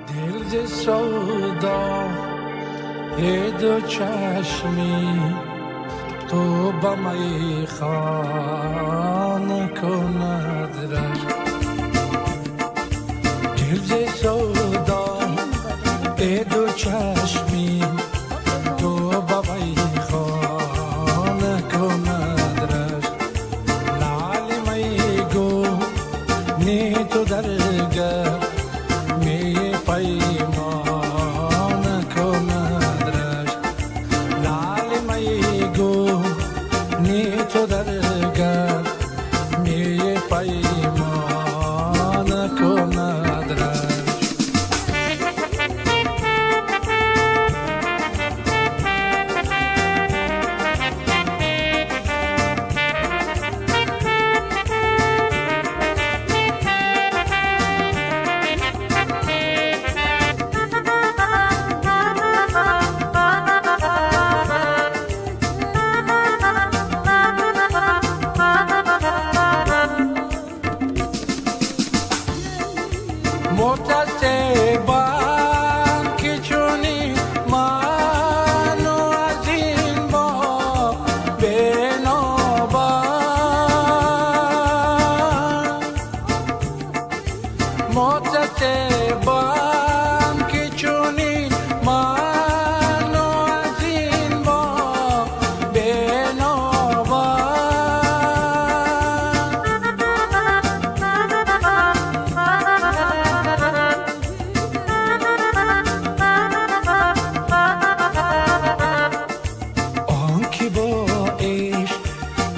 دل ز سودا دو چشمی تو با می خانه کند رش دل ز سودا دو چشمی تو با می خانه کند رش لعل می گو نی تو درگه می پیمان کند رش لعل می گو نی تو درگه می پیمان کند رش متعصبم که چونی منو از این با بنابم متعصبم که چونی منو از این با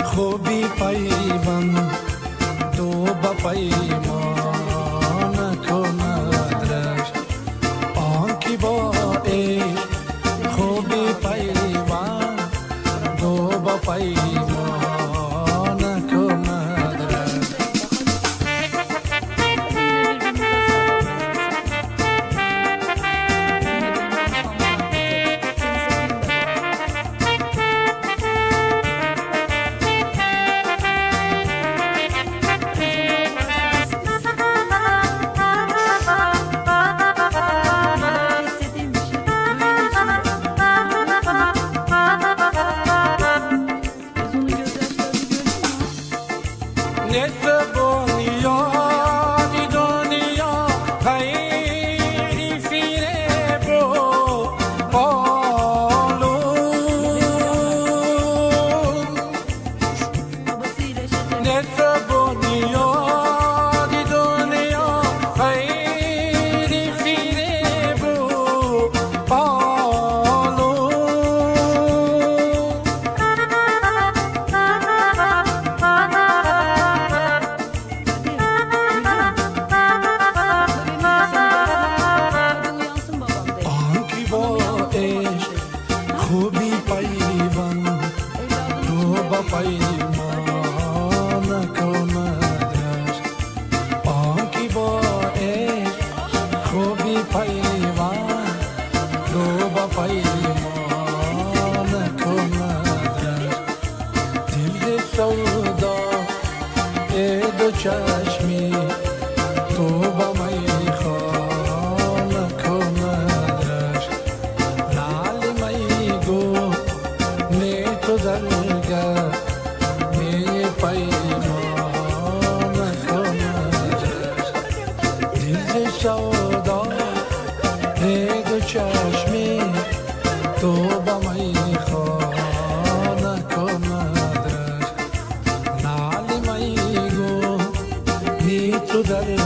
خوبی پیوند دو با پیمان کند رش آنکی با عشق خوبی پیوند دو با پیمان کند رش نصف بنیاد دنیا غیر فریب و قالون نصف بنیاد دنیا غیر فریب و خوبی پیوند دو با پیمان کند رش آنکی با عشق خوبی پیوند دو با پیمان کند رش دل سودا دو چشمی تو با می خانه کند رش لعل می گو نی تو درگه می پیمان کند رش دل سودا دو چشمی تو با می خانه کند رش لعل می گو نی تو درگه